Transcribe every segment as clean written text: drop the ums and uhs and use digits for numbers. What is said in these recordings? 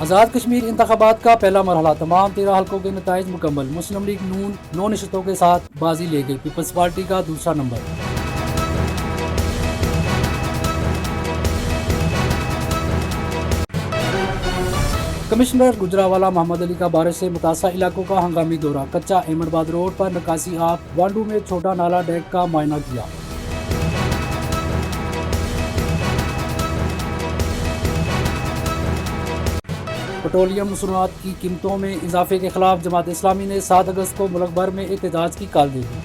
آزاد کشمیر انتخابات کا پہلا مرحلہ، تمام 13 حلقوں کے نتائج مکمل۔ مسلم لیگ نون 9 نشستوں کے ساتھ بازی لے گئی، پیپلز پارٹی کا دوسرا نمبر۔ کمشنر گجرانوالہ محمد علی کا بارش سے متاثرہ علاقوں کا ہنگامی دورہ، کچا احمد آباد روڈ پر نکاسی آب، وانڈو میں چھوٹا نالا ڈیک کا معائنہ کیا۔ پٹرولیم مصنوعات کی قیمتوں میں اضافے کے خلاف جماعت اسلامی نے 7 اگست کو ملک بھر میں احتجاج کی کال دے دی۔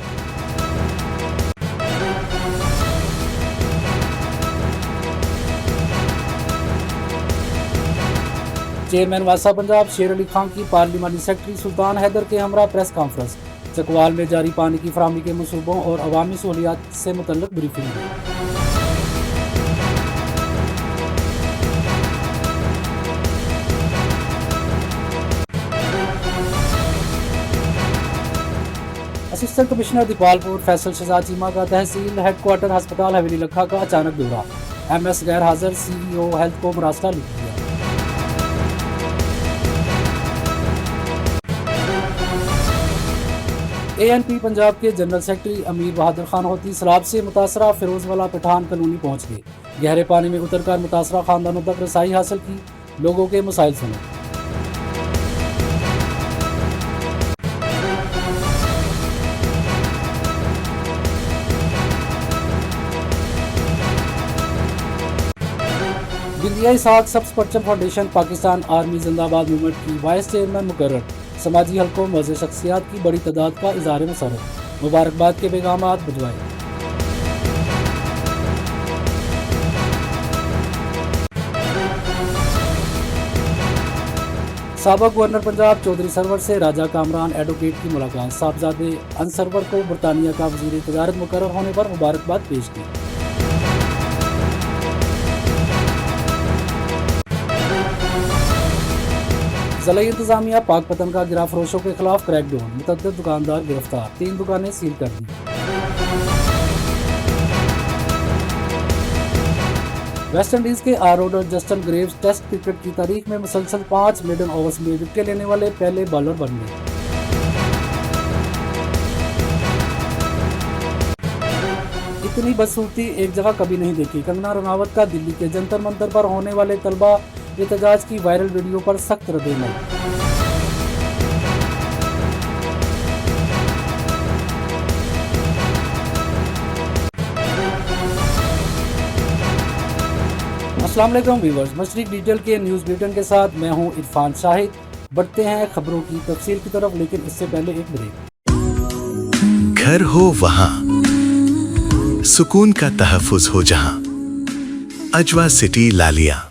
چیئرمین واسطہ پنجاب شیر علی خان کی پارلیمانی سیکرٹری سلطان حیدر کے ہمراہ پریس کانفرنس، چکوال میں جاری پانی کی فراہمی کے منصوبوں اور عوامی سہولیات سے متعلق بریفنگ ہوئی۔ اسسٹنٹ کمشنر دیپال پور فیصل شہزاد چیمہ کا تحصیل ہیڈ کوارٹر ہسپتال حویلی لکھا کا اچانک دورہ، ایم ایس غیر حاضر، سی ای او ہیلتھ کو مراسلہ لکھ دیا۔ اے این پی پنجاب کے جنرل سیکرٹری امیر بہادر خان ہوتی سیلاب سے متاثرہ فیروز والا پٹھان کالونی پہنچ گئے، گہرے پانی میں اتر کر متاثرہ خاندانوں تک رسائی حاصل کی، لوگوں کے مسائل سنے۔ بندیا اسحاق سبز پرچم فاؤنڈیشن پاکستان آرمی زندہ آباد موومنٹ کی وائس چیئرمین مقرر، سماجی حلقوں معزز شخصیات کی بڑی تعداد کا اظہار مسرت، مبارکباد کے پیغامات بھجوائے۔ سابق گورنر پنجاب چودھری سرور سے راجہ کامران ایڈوکیٹ کی ملاقات، صاحبزادے انسرور کو برطانیہ کا وزیر تجارت مقرر ہونے پر مبارکباد پیش کی۔ ضلعی انتظامیہ پاک پتن کا گرا فروشوں کے خلاف کریک ڈاؤن، متعدد دکاندار گرفتار، 3 دکانیں سیل کر دی۔ ویسٹ انڈیز کے آرورڈ جسٹن گریوز ٹیسٹ کرکٹ کی تاریخ میں مسلسل 5 میڈن اوورز میں وکٹیں لینے والے پہلے بالر بن گئے۔ اتنی بدصورتی ایک جگہ کبھی نہیں دیکھی، کنگنا رناوت کا دلی کے جنتر منتر پر ہونے والے طلبہ احتجاج کی وائرل ویڈیو پر سخت رد عمل۔ السلام علیکم ویورز، مشرق ڈیٹیل کے نیوز بلیٹن کے ساتھ میں ہوں عرفان شاہد۔ بڑھتے ہیں خبروں کی تفصیل کی طرف، لیکن اس سے پہلے ایک بریک۔ گھر ہو وہاں سکون کا تحفظ ہو جہاں، اجوا سٹی لالیاں۔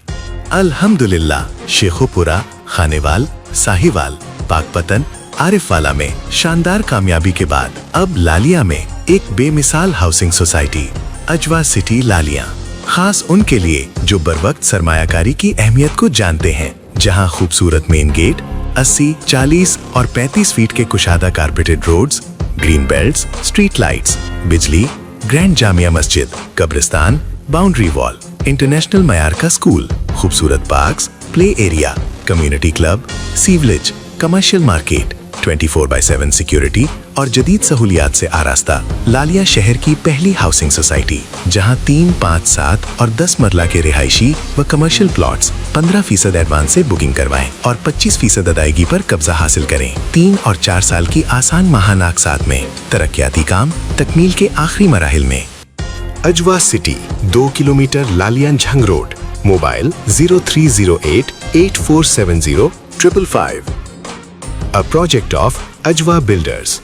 الحمدللہ شیخو پورہ، خانیوال، ساہیوال، پاک پتن، عارف والا میں شاندار کامیابی کے بعد اب لالیاں میں ایک بے مثال ہاؤسنگ سوسائٹی اجوا سٹی لالیاں، خاص ان کے لیے جو بر وقت سرمایہ کاری کی اہمیت کو جانتے ہیں، جہاں خوبصورت مین گیٹ، 80، 40 اور 35 فیٹ کے کشادہ carpeted roads, green belts, street lights, بجلی، گرینڈ جامعہ مسجد، قبرستان، باؤنڈری وال، انٹرنیشنل معیار کا اسکول، خوبصورت parks, play area, community club, sewerage, commercial market, 24/7 security اور جدید سہولیات سے آراستہ لالیاں شہر کی پہلی ہاؤسنگ سوسائٹی، جہاں 3، 5، 7 اور 10 مرلہ کے رہائشی و کمرشل پلاٹس 15% ایڈوانس سے بکنگ کروائیں اور 25% ادائیگی پر قبضہ حاصل کریں۔ 3 اور 4 سال کی آسان ماہانہ اقساط میں، ترقیاتی کام تکمیل کے آخری مراحل میں۔ Ajwa city, 2 kilometre Laliyan Jhang road, mobile 0308 8470 555۔ A project of Ajwa Builders۔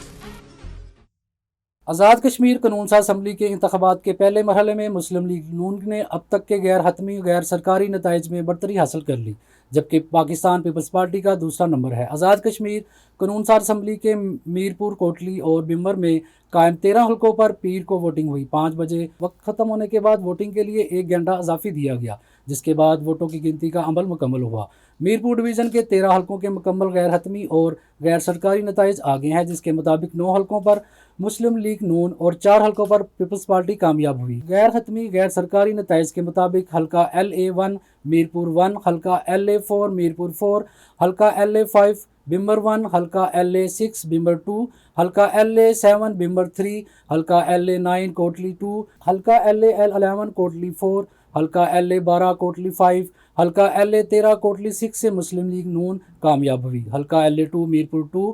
Azad Kashmir قانون ساز اسمبلی کے انتخابات کے پہلے مرحلے میں مسلم لیگ نون نے اب تک کے غیر حتمی غیر سرکاری نتائج میں برتری حاصل کر لی، جبکہ پاکستان پیپلز پارٹی کا دوسرا نمبر ہے۔ آزاد کشمیر قانون ساز اسمبلی کے میرپور، کوٹلی اور بمبر میں قائم 13 حلقوں پر پیر کو ووٹنگ ہوئی۔ 5 بجے وقت ختم ہونے کے بعد ووٹنگ کے لیے 1 گھنٹہ اضافی دیا گیا، جس کے بعد ووٹوں کی گنتی کا عمل مکمل ہوا۔ میرپور ڈویژن کے 13 حلقوں کے مکمل غیر حتمی اور غیر سرکاری نتائج آگے ہیں، جس کے مطابق 9 حلقوں پر मुस्लिम लीग नून और 4 हलकों पर पीपल्स पार्टी कामयाब हुई। गैर हतमी गैर सरकारी नताइज के मुताबिक हल्का LA1 मीरपुर 1, हल्का LA4 मीरपुर 4, हल्का LA5 बिम्बर 1, हल्का LA6 बिम्बर 2, हल्का LA7 बिम्बर 3, हल्का LA9 कोटली 2, हल्का LA11 कोटली 4, हल्का LA12 कोटली 5, हल्का LA13 कोटली 6 से मुस्लिम लीग नून कामयाब हुई। हल्का LA2 मीरपुर 2,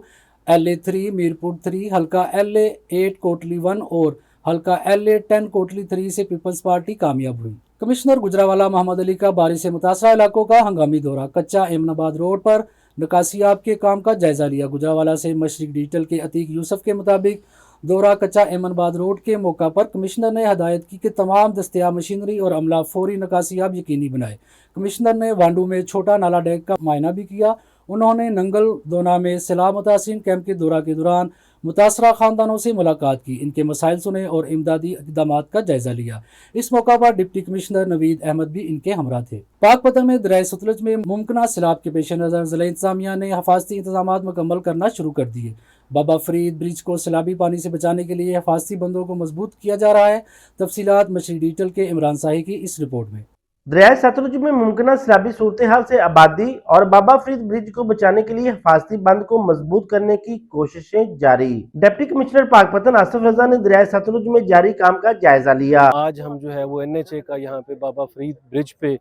LA3 मीरपुर 3, हल्का LA8 कोटली 1 और हल्का LA10 कोटली 3 से पीपल्स पार्टी कामयाब हुई। कमिश्नर गुजरावाला मोहम्मद अली का बारिश से मुतासरा इलाकों का हंगामी दौरा। कच्चा एमनाबाद रोड पर निकासियाब के काम का जायजा लिया। गुजरावाला से मशरिक डिजिटल के अतीक यूसुफ के मुताबिक दौरा कच्चा एमनाबाद रोड के मौका पर कमिश्नर ने हदायत की कि तमाम दस्तियाब मशीनरी और अमला फौरी निकासियाब यकीनी बनाए। कमिश्नर ने वांडू में छोटा नाला डैक का मुआयना भी किया। उन्होंने नंगल दोना में सैलाब मुतासिरीन कैंप के दौरा के दौरान मुतासरा खानदानों से मुलाकात की, इनके मसाइल सुने और इमदादी इक़दामात का जायजा लिया। इस मौका पर डिप्टी कमिश्नर नवीद अहमद भी इनके हमरा थे। पाकपतन में दरिया सतलुज में मुमकिन सैलाब के पेश नज़र ज़िला इंतजामिया ने हिफाजती इंतजाम मुकम्मल करना शुरू कर दिए। बाबा फरीद ब्रिज को सैलाबी पानी से बचाने के लिए हिफाजती बंदों को मजबूत किया जा रहा है। तफसीलात मशरिक डिजिटल के इमरान शाही की इस रिपोर्ट में। दरिया सतलुज में मुमकिन सैलाबी सूरत हाल से आबादी और बाबा फरीद ब्रिज को बचाने के लिए हिफाजती बंद को मजबूत करने की कोशिशें जारी। डिप्टी कमिश्नर पाकपतन आसिफ रजा ने दरिया सतलुज में जारी काम का जायजा लिया। आज हम जो है वो NHA का यहाँ पे बाबा फरीद ब्रिज पे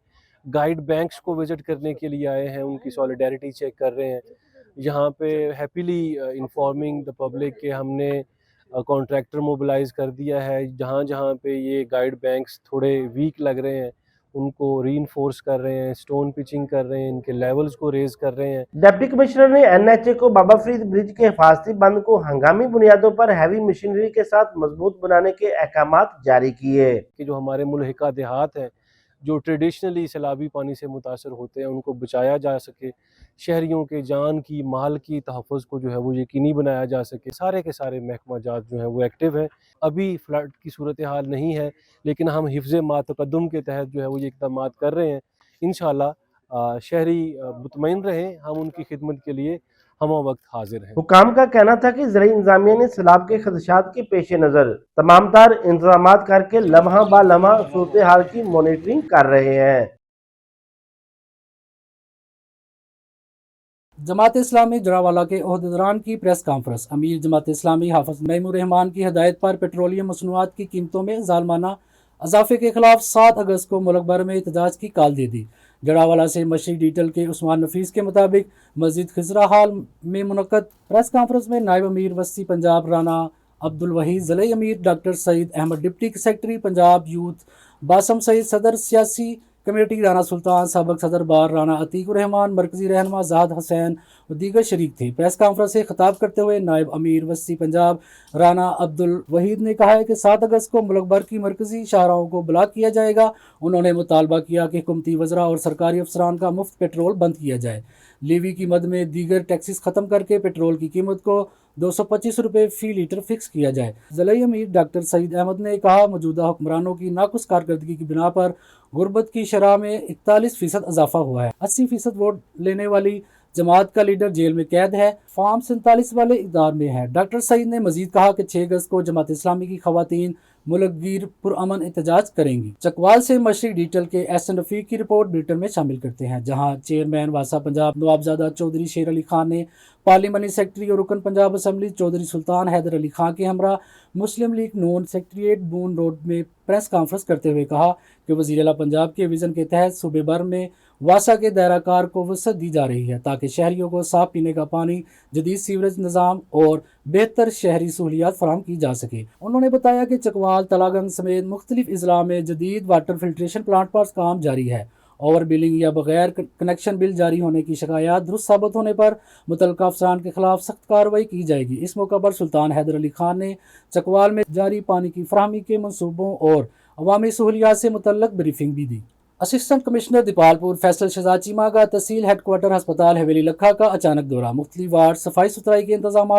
गाइड बैंक्स को विजिट करने के लिए आए हैं, उनकी सॉलिडारिटी चेक कर रहे हैं। यहाँ पे हैप्पीली इन्फॉर्मिंग द पब्लिक के हमने कॉन्ट्रैक्टर मोबिलाइज कर दिया है। जहाँ जहाँ पे ये गाइड बैंक्स थोड़े वीक लग रहे हैं उनको रीइंफोर्स कर रहे हैं, स्टोन पिचिंग कर रहे हैं, इनके लेवल्स को रेज कर रहे हैं। डिप्टी कमिश्नर ने NHA को बाबा फरीद ब्रिज के हिफाजती बंद को हंगामी बुनियादों पर हैवी मशीनरी के साथ मजबूत बनाने के अहकामात जारी किए कि जो हमारे मुल्हिका देहात हैं जो ट्रेडिशनली सैलाबी पानी से मुतासर होते हैं उनको बचाया जा सके, शहरियों के जान की माल की तहफ़्फ़ुज़ को जो है वो यकीनी बनाया जा सके। सारे के सारे महकमा जात जो है वो एक्टिव है। अभी फ्लड की सूरत हाल नहीं है लेकिन हम हिफ्ज़ मा तक़द्दुम के तहत जो है वो ये इक़दामात कर रहे हैं। इंशाअल्लाह शहरी मुतमईन रहें, हम उनकी खिदमत के लिए हम वक्त हाजिर हैं। हुकाम का कहना था कि ज़िला इंतजामिया ने सैलाब के खदशात के पेश नज़र तमाम तार इंतजाम करके लम्हा बा लम्हा सूरत हाल की मॉनिटरिंग कर रहे हैं। जमात इस्लामी जरावाला के ओहदेदारान की प्रेस कॉन्फ्रेंस। अमीर जमात इस्लामी हाफिज मैमूर रहमान की हदायत पर पेट्रोलियम मसनूआत की कीमतों में ज़ालमाना इजाफे के खिलाफ 7 अगस्त को मुल्क भर में एहतजाज की कॉल दे दी। जड़ावाला से मशरिक डिजिटल के उस्मान नफीस के मुताबिक मस्जिद खिजरा हाल में मुनक्कद प्रेस कॉन्फ्रेंस में नायब अमीर वस्ती पंजाब राना अब्दुल वहीद, ज़िले अमीर doctor Saeed Ahmed, deputy secretary Punjab youth Basam Saeed, सदर सियासी कमेटी राना सुल्तान, सबक सदर बार राना अतीकुर रहमान, मरकजी रहनुमा ज़ाद हुसैन और दीगर शरीक थे। प्रेस कॉन्फ्रेंस से खिताब करते हुए नायब अमीर वस्ती पंजाब राना अब्दुल वहीद ने कहा है कि 7 अगस्त को मुल्क भर की मरकजी शाहराहों को ब्लॉक किया जाएगा। उन्होंने मुतालबा किया कि हुकूमती वज़रा और सरकारी अफसरान का मुफ्त पेट्रोल बंद किया जाए। लीवी की मद में दीगर टैक्सेस ख़त्म करके पेट्रोल की कीमत को 225 रुपये फ़ी लीटर फिक्स किया जाए। ज़िला अमीर डॉक्टर सईद अहमद ने कहा मौजूदा हुक्मरानों की नाकुस कारकर्दगी की बिना पर गुर्बत की शरह में 41% इजाफा हुआ है। 80% वोट लेने वाली जमात का लीडर जेल में कैद है। फार्म 47 वाले इक़दार में है। डॉक्टर सईद ने मजीद कहा कि 6 अगस्त को जमात इस्लामी की खवातीन मुल्कगीर पुरअमन एहतजाज करेंगी। चकवाल से मशरिक डिजिटल के एहसन रफीक की रिपोर्ट ब्रिटेन में शामिल करते हैं, जहां चेयरमैन वासा पंजाब नवाबजादा चौधरी शेर अली खान ने पार्लिमानी सेक्रेटरी और रुकन पंजाब असम्बली चौधरी सुल्तान हैदर अली खान के हमरा मुस्लिम लीग नून सेक्रेटरीट बून रोड में प्रेस कॉन्फ्रेंस करते हुए कहा कि वज़ीर आला पंजाब के विज़न के तहत सूबे भर में वासा के दायरा कार को वसअत दी जा रही है ताकि शहरियों को साफ पीने का पानी, जदीद सीवरेज निज़ाम और बेहतर शहरी सहूलियात फराहम की जा सके। उन्होंने बताया कि चकवाल तलागंग समेत मुख्तलिफ अजला में जदीद वाटर फिल्ट्रेशन प्लांट पर काम जारी है। ओवर बिलिंग या बगैर कनेक्शन बिल जारी होने की शिकायत दुरुस्त साबित होने पर मुतल्लिका अफसरान के खिलाफ सख्त कार्रवाई की जाएगी। इस मौका पर सुल्तान हैदर अली खान ने चकवाल में जारी पानी की फराहमी के मनसूबों और अवामी सहूलियात से मुतल्लक ब्रीफिंग भी दी। असिस्टेंट कमिश्नर दीपालपुर फैसल शहजाद चीमा का तहसील हेडक्वार्टर हस्पताल हवेली लखा का अचानक दौरा। मुख्तलिफ वार्ड सफाई सुथराई के इंतजाम,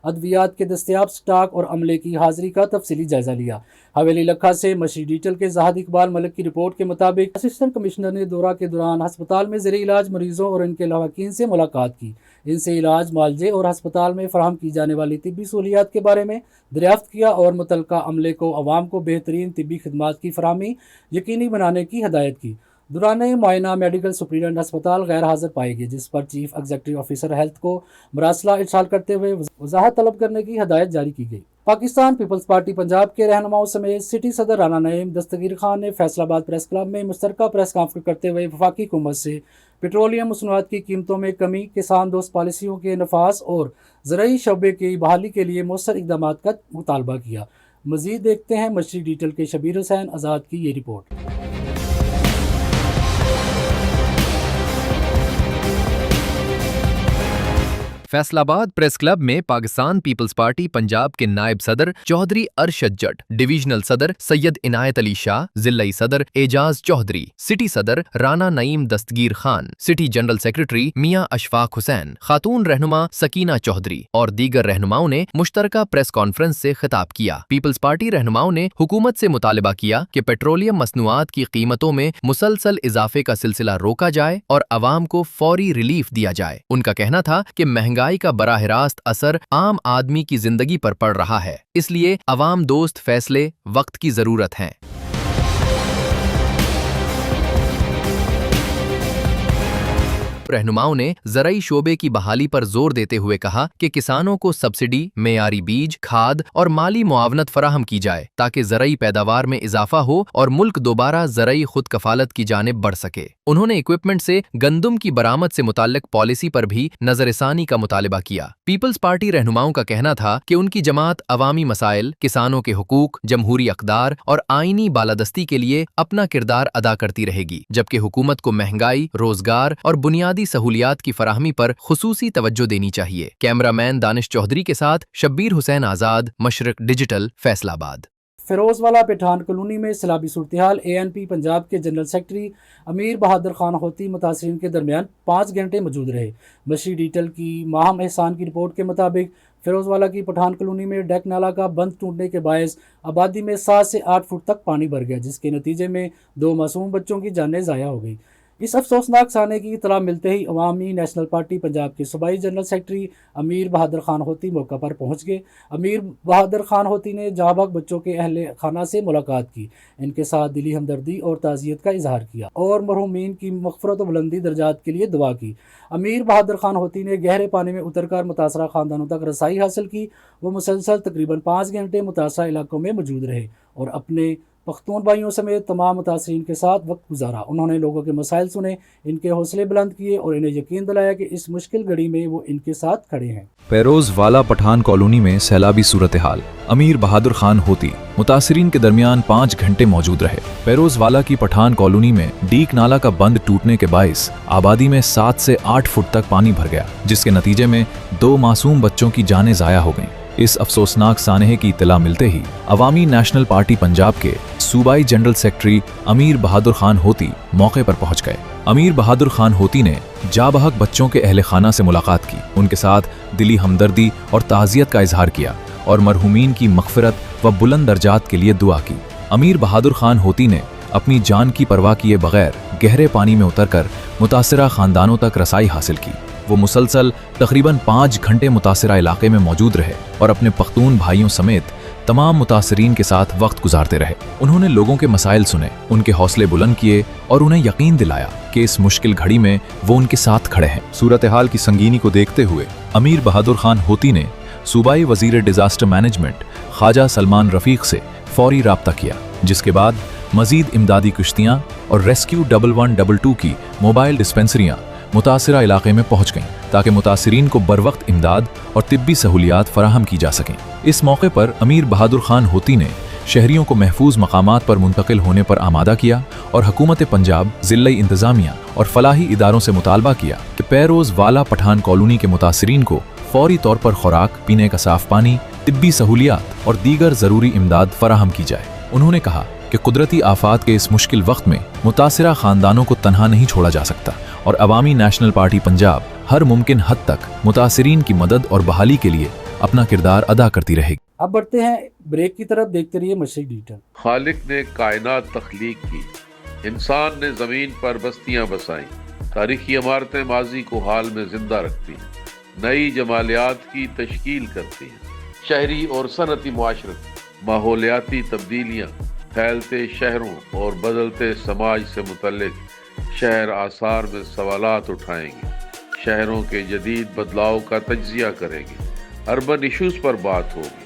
ادویات کے دستیاب سٹاک اور عملے کی حاضری کا تفصیلی جائزہ لیا۔ حویلی لکھا سے مشیر ڈیٹیل کے زاہد اقبال ملک کی رپورٹ کے مطابق اسسٹنٹ کمشنر نے دورہ کے دوران ہسپتال میں زیر علاج مریضوں اور ان کے لواحقین سے ملاقات کی، ان سے علاج، معالجے اور ہسپتال میں فراہم کی جانے والی طبی سہولیات کے بارے میں دریافت کیا اور متعلقہ عملے کو عوام کو بہترین طبی خدمات کی فراہمی یقینی بنانے کی ہدایت کی۔ دوران معائنہ میڈیکل سپرنٹنڈنٹ ہسپتال غیر حاضر پائے گئے، جس پر چیف ایگزیکٹو آفیسر ہیلتھ کو مراسلہ ارسال کرتے ہوئے وضاحت طلب کرنے کی ہدایت جاری کی گئی۔ پاکستان پیپلز پارٹی پنجاب کے رہنماؤں سمیت سٹی صدر رانا نعیم دستگیر خان نے فیصل آباد پریس کلب میں مشترکہ پریس کانفرنس کرتے ہوئے وفاقی حکومت سے پیٹرولیم مصنوعات کی قیمتوں میں کمی، کسان دوست پالیسیوں کے نفاذ اور زرعی شعبے کی بحالی کے لیے مؤثر اقدامات کا مطالبہ کیا۔ مزید دیکھتے ہیں مشرق ڈیٹیل کے شبیر حسین آزاد کی یہ رپورٹ۔ فیصل آباد پریس کلب میں پاکستان پیپلز پارٹی پنجاب کے نائب صدر چودھری ارشد جٹ، ڈویژنل صدر سید عنایت علی شاہ، ضلعی صدر اعجاز چودھری، سٹی صدر Rana Naeem Dastgir Khan, city general secretary Mian Ishfaq حسین، خاتون رہنما سکینہ چودھری اور دیگر رہنماؤں نے مشترکہ پریس کانفرنس سے خطاب کیا۔ پیپلز پارٹی رہنماؤں نے حکومت سے مطالبہ کیا کہ پیٹرولیم مصنوعات کی قیمتوں میں مسلسل اضافے کا سلسلہ روکا جائے اور عوام کو فوری ریلیف دیا جائے۔ ان کا کہنا تھا کہ مہنگائی کا براہ راست اثر عام آدمی کی زندگی پر پڑ رہا ہے، اس لیے عوام دوست فیصلے وقت کی ضرورت ہیں۔ رہنماؤں نے زرعی شعبے کی بحالی پر زور دیتے ہوئے کہا کہ کسانوں کو سبسڈی، معیاری بیج، کھاد اور مالی معاونت فراہم کی جائے تاکہ زرعی پیداوار میں اضافہ ہو اور ملک دوبارہ زرعی خود کفالت کی جانب بڑھ سکے۔ انہوں نے اکوپمنٹ سے گندم کی برآمد سے متعلق پالیسی پر بھی نظر ثانی کا مطالبہ کیا۔ پیپلز پارٹی رہنماؤں کا کہنا تھا کہ ان کی جماعت عوامی مسائل، کسانوں کے حقوق، جمہوری اقدار اور آئینی بالادستی کے لیے اپنا کردار ادا کرتی رہے گی، جبکہ حکومت کو مہنگائی، روزگار اور بنیادی سہولیات کی فراہمی پر خصوصی توجہ دینی چاہیے۔ کیمرہ مین دانش چودھری کے ساتھ شبیر حسین آزاد، مشرق ڈیجیٹل، فیصل آباد۔ فیروز والا پٹھان کالونی میں سیلابی صورتحال۔ ANP پنجاب کے جنرل سیکرٹری امیر بہادر خان ہوتی متاثرین کے درمیان 5 گھنٹے موجود رہے۔ مشرق ڈیٹیل کی ماہم احسان کی رپورٹ کے مطابق فیروز والا کی پٹھان کالونی میں ڈیک نالا کا بند ٹوٹنے کے باعث آبادی میں 7 سے 8 فٹ تک پانی بھر گیا، جس کے نتیجے میں 2 معصوم بچوں کی جانیں ضائع ہو گئی۔ اس افسوسناک سانے کی اطلاع ملتے ہی عوامی نیشنل پارٹی پنجاب کے صوبائی جنرل سیکرٹری امیر بہادر خان ہوتی موقع پر پہنچ گئے۔ امیر بہادر خان ہوتی نے جاں بحق بچوں کے اہل خانہ سے ملاقات کی، ان کے ساتھ دلی ہمدردی اور تعزیت کا اظہار کیا اور مرحومین کی مغفرت و بلندی درجات کے لیے دعا کی۔ امیر بہادر خان ہوتی نے گہرے پانی میں اتر کر متاثرہ خاندانوں تک رسائی حاصل کی۔ وہ مسلسل تقریباً 5 گھنٹے متاثرہ علاقوں میں موجود رہے اور اپنے پختون بھائیوں سمیت تمام متاثرین کے ساتھ وقت گزارا۔ انہوں نے لوگوں کے مسائل سنے، ان کے حوصلے بلند کیے اور انہیں یقین دلایا کہ اس مشکل گھڑی میں وہ ان کے ساتھ کھڑے ہیں۔ فیروز والا پٹھان کالونی میں سیلابی صورتحال۔ امیر بہادر خان ہوتی متاثرین کے درمیان 5 گھنٹے موجود رہے۔ فیروز والا کی پٹھان کالونی میں ڈیک نالا کا بند ٹوٹنے کے باعث آبادی میں 7 سے 8 فٹ تک پانی بھر گیا، جس کے نتیجے میں 2 معصوم بچوں کی جانیں ضائع ہو گئیں۔ اس افسوسناک سانحے کی اطلاع ملتے ہی عوامی نیشنل پارٹی پنجاب کے صوبائی جنرل سیکرٹری امیر بہادر خان ہوتی موقع پر پہنچ گئے۔ امیر بہادر خان ہوتی نے جاں بحق بچوں کے اہل خانہ سے ملاقات کی، ان کے ساتھ دلی ہمدردی اور تعزیت کا اظہار کیا اور مرحومین کی مغفرت و بلند درجات کے لیے دعا کی۔ امیر بہادر خان ہوتی نے اپنی جان کی پرواہ کیے بغیر گہرے پانی میں اتر کر متاثرہ خاندانوں تک رسائی حاصل کی۔ وہ مسلسل تقریباً 5 گھنٹے متاثرہ علاقے میں موجود رہے اور اپنے پختون بھائیوں سمیت تمام متاثرین کے ساتھ وقت گزارتے رہے۔ انہوں نے لوگوں کے مسائل سنے، ان کے حوصلے بلند کیے اور انہیں یقین دلایا کہ اس مشکل گھڑی میں وہ ان کے ساتھ کھڑے ہیں۔ صورتحال کی سنگینی کو دیکھتے ہوئے امیر بہادر خان ہوتی نے صوبائی وزیر ڈیزاسٹر مینجمنٹ خواجہ سلمان رفیق سے فوری رابطہ کیا، جس کے بعد مزید امدادی کشتیاں اور ریسکیو 1122 کی موبائل ڈسپنسریاں متاثرہ علاقے میں پہنچ گئیں تاکہ متاثرین کو بروقت امداد اور طبی سہولیات فراہم کی جا سکیں۔ اس موقع پر امیر بہادر خان ہوتی نے شہریوں کو محفوظ مقامات پر منتقل ہونے پر آمادہ کیا اور حکومت پنجاب، ضلعی انتظامیہ اور فلاحی اداروں سے مطالبہ کیا کہ فیروز والا پٹھان کالونی کے متاثرین کو فوری طور پر خوراک، پینے کا صاف پانی، طبی سہولیات اور دیگر ضروری امداد فراہم کی جائے۔ انہوں نے کہا کہ قدرتی آفات کے اس مشکل وقت میں متاثرہ خاندانوں کو تنہا نہیں چھوڑا جا سکتا اور عوامی نیشنل پارٹی پنجاب ہر ممکن حد تک متاثرین کی مدد اور بحالی کے لیے अपना किरदार अदा करती रहेगी। अब बढ़ते हैं ब्रेक की तरफ, देखते रहिए मशरिक डिजिटल। खालिक ने कायनात तख्लीक की, इंसान ने ज़मीन पर बस्तियां बसाईं, तारीखी इमारतें माजी को हाल में जिंदा रखती हैं, नई जमालियात की तश्कील करती हैं, शहरी और सनती मुआशरत, माहौलियाती तब्दीलियाँ, फैलते शहरों और बदलते समाज से मुतल्लिक शहर आसार में सवालात उठाएंगे, शहरों के जदीद बदलाव का तज्जिया करेंगे, अर्बन इशूज़ पर बात होगी,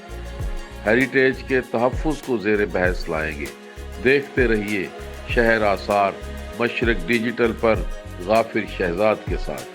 हेरिटेज के तहफ़्फ़ुज़ को ज़ेर बहस लाएंगे। देखते रहिए शहर आसार मशरिक डिजिटल पर गाफिर शहजाद के साथ।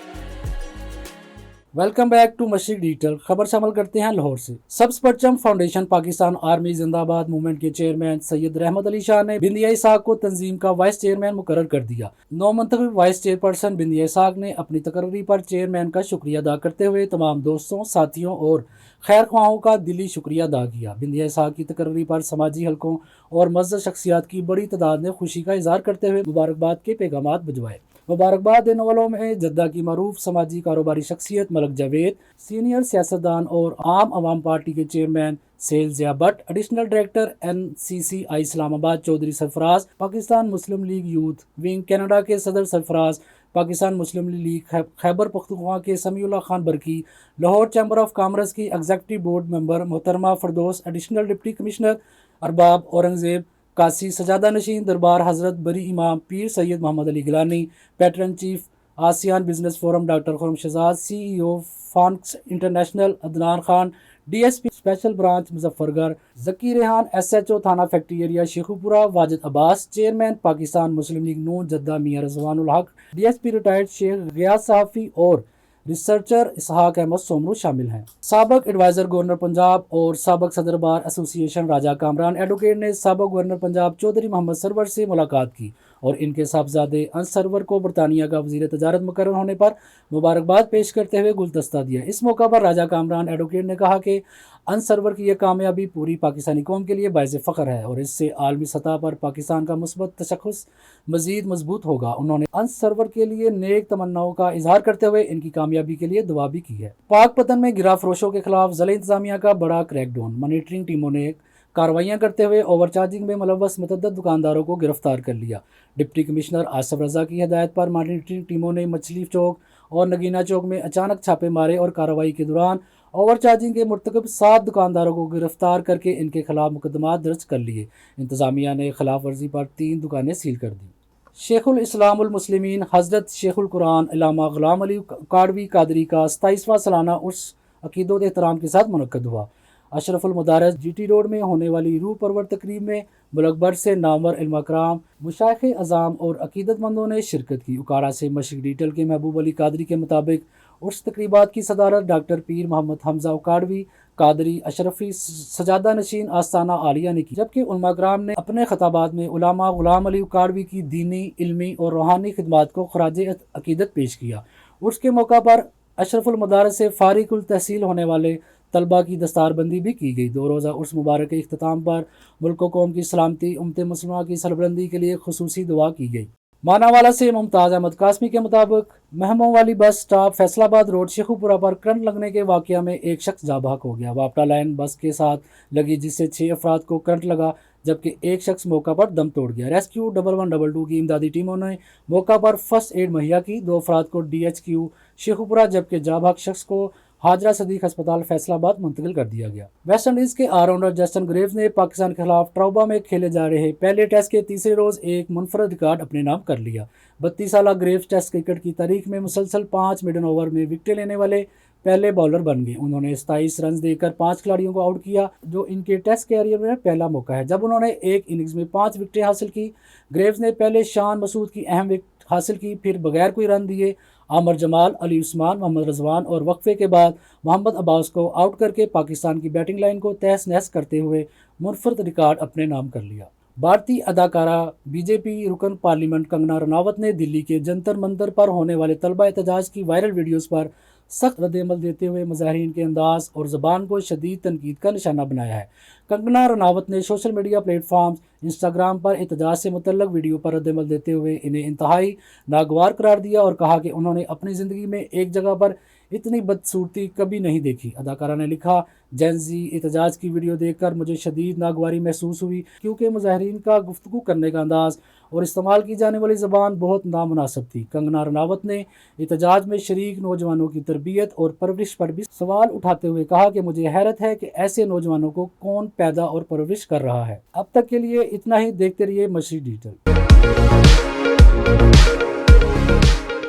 Welcome back to Mashriq digital. खबर शामिल करते हैं लाहौर से। Sabz Parcham foundation Pakistan army Zindabad movement के चेयरमैन सैयद रहमत अली शाह ने बिंदिया इसाक को तंजीम का वाइस चेयरमैन मुकर्रर कर दिया। नौमंतखब वाइस चेयरपर्सन बिंदिया इसाक ने अपनी तकर्री पर चेयरमैन का शुक्रिया अदा करते हुए तमाम दोस्तों, साथियों और खैर ख्वाहों का दिली शुक्रिया अदा किया। बिंदिया इसाक की तकर्री पर समाजी हलकों और मज़्ज़र शख्सियात की बड़ी तादाद ने खुशी का इजहार करते हुए मुबारकबाद के पैगामात भिजवाए। मुबारकबाद देने वालों में जद्दा की मरूफ समाजी कारोबारी शख्सियत मलक जावेद, सीनियर सियासतदान और आम आवाम पार्टी के चेयरमैन सेल Zia Bhatt, additional director NCCI Islamabad Chaudhry Sarfaraz, Pakistan Muslim League youth wing Canada के सदर सरफराज, पाकिस्तान मुस्लिम लीग खैबर पख्तूनख्वा के Samiullah Khan Barki, Lahore chamber of commerce की एग्जीक्यूटिव बोर्ड मेंबर मोहतरमा Firdous, additional deputy commissioner Arbab Aurangzeb, कासी सजादा नशीन दरबार हज़रत Bari Imam Pir Syed Muhammad Ali Gilani, patron chief ASEAN business forum doctor Khurram Shahzad, CEO फॉन्क्स international Adnan Khan, DSP special branch Muzaffargarh Zaki Rehan, SHO थाना factory area Sheikhupura Wajid Abbas, chairman Pakistan Muslim League Noon Jeddah Mian Rizwanul Haq, DSP retired Sheikh Geass सहाफ़ी और रिसर्चर इसहाक अहमद सोमरू शामिल हैं। साबक एडवाइज़र गवर्नर पंजाब और साबक सदर बार एसोसिएशन राजा कामरान एडवोकेट ने साबक गवर्नर पंजाब चौधरी मोहम्मद सरवर से मुलाकात की और इनके साहबजादे अंस सरवर को बरतानिया का वज़ीर तजारत मुकर्रर होने पर मुबारकबाद पेश करते हुए गुलदस्ता दिया। इस मौका पर राजा कामरान एडवोकेट ने कहा कि अंस सरवर की यह कामयाबी पूरी पाकिस्तानी कौम के लिए बाइज़ फ़ख्र है और इससे आलमी सतह पर पाकिस्तान का मुस्बत तशख़्ख़ुस मज़ीद मजबूत होगा। उन्होंने अंस सरवर के लिए नेक तमन्नाओं का इजहार करते हुए इनकी कामयाबी के लिए दुआ भी की है। पाक पतन में गिरा फरोशों के खिलाफ ज़िला इंतज़ामिया का बड़ा क्रैकडाउन, मॉनिटरिंग टीमों ने कार्रवाइयाँ करते हुए ओवरचार्जिंग में मुलव्वस मुतअद्दिद दुकानदारों को गिरफ्तार कर लिया। डिप्टी कमिश्नर आसिफ रज़ा की हिदायत पर मॉनिटरिंग टीमों ने मछली चौक और नगीना चौक में अचानक छापे मारे और कार्रवाई के दौरान ओवरचार्जिंग के मुर्तकब 7 दुकानदारों को गिरफ्तार करके इनके खिलाफ मुकदमा दर्ज कर लिए। इंतज़ामिया ने खिलाफ वर्जी पर 3 दुकानें सील कर दी। शेखुल इस्लामुल मुस्लिमीन हज़रत शेखुल कुरान इल्लामा ग़ुलाम अली काडवी कादरी का 27वां सालाना उर्स अक़ीदत एहतराम के साथ मुनक़्क़द हुआ। अशरफुल मदारस GT रोड में होने वाली रूह परवर तकरीब में मुल्क भर से नामवर इल्म कराम, मुशाइख़े अज़ाम और अक़ीदतमंदों ने शिरकत की। उकाड़ा से मशरिक डिजिटल के महबूब अली कादरी के मुताबिक उर्स तकरीबात की सदारत डॉक्टर पीर मोहम्मद हमज़ा उकाड़वी कादरी अशरफी सजादा नशीन आस्ताना आलिया ने की, जबकि उलमा कराम ने अपने खताबात में उलामा ग़ुलाम अली उकाड़वी की दीनी, इल्मी और रूहानी खिदमात को ख़राज अक़ीदत पेश किया। उर्स के मौका पर अशरफुल मदारस से फारिकुल तहसील होने वाले तलबा की दस्तारबंदी भी की गई। 2 रोज़ा उर्स मुबारक के इख्तिताम पर मुल्क व कौम की सलामती, उम्मत मुस्लिमा की सरबलंदी के लिए खुसूसी दुआ की गई। मानावाला से मुमताज़ अहमद कासमी के मुताबिक महमों वाली bus stop Faisalabad road Sheikhupura पर करंट लगने के वाक़या में एक शख्स जाबाक हो गया। वापटा लाइन बस के साथ लगी जिससे 6 अफराद को करंट लगा, जबकि एक शख्स मौका पर दम तोड़ गया। रेस्क्यू 1122 की इमदादी टीमों ने मौका पर फर्स्ट एड मुहैया की। 2 अफराद को DHQ शेखुपुरा जबकि जाबाक शख्स को हाजरा सदीक अस्पताल फैसलाबाद मुंतकिल कर दिया गया। वेस्ट इंडीज़ के ऑलराउंडर जस्टिन ग्रेव्स ने पाकिस्तान के खिलाफ ट्राउबा में खेले जा रहे पहले टेस्ट के तीसरे रोज़ एक मुनफरद रिकॉर्ड अपने नाम कर लिया। 32 साला ग्रेव्स टेस्ट क्रिकेट की तारीख में मुसलसल 5 मिडन ओवर में विकेटें लेने वाले पहले बॉलर बन गए। उन्होंने 27 रन देकर 5 खिलाड़ियों को आउट किया, जो इनके टेस्ट कैरियर में पहला मौका है जब उन्होंने एक इनिंग्स में 5 विकेटें हासिल की। ग्रेव्स ने पहले शान मसूद की अहम विकेट हासिल की, फिर बगैर कोई रन दिए आमर जमाल, अली उस्मान, मोहम्मद रजवान और वक्फे के बाद मोहम्मद अब्बास को आउट करके पाकिस्तान की बैटिंग लाइन को तहस नहस करते हुए मुनफरद रिकॉर्ड अपने नाम कर लिया। भारतीय अदाकारा BJP रुकन पार्लियामेंट कंगना रनावत ने दिल्ली के जंतर मंतर पर होने वाले तलबा एहतजाज की वायरल वीडियोज़ पर सख्त रद्द-ए-अमल देते हुए मुजाहिरीन के अंदाज और ज़बान को शदीद तनकीद का निशाना बनाया है। कंगना रनावत ने सोशल मीडिया प्लेटफॉर्म्स इंस्टाग्राम पर एहतजाज से मुतल्लक वीडियो पर रद्द अमल देते हुए इन्हें इंतहाई नागवार करार दिया और कहा कि उन्होंने अपनी ज़िंदगी में एक जगह पर इतनी बदसूरती कभी नहीं देखी। अदाकारा ने लिखा, जेंजी एहतजाज की वीडियो देखकर मुझे शदीद नागवारी महसूस हुई क्योंकि मुजाहरीन का गुफ्तगू करने का अंदाज़ और इस्तेमाल की जाने वाली ज़बान बहुत नामुनासिब थी। कंगना रनावत ने एहतजाज में शरीक नौजवानों की तरबियत और परवरिश पर भी सवाल उठाते हुए कहा कि मुझे हैरत है कि ऐसे नौजवानों को कौन पैदा और परवरिश कर रहा है। अब तक के लिए इतना ही। देखते रहिए मशरी डिजिटल।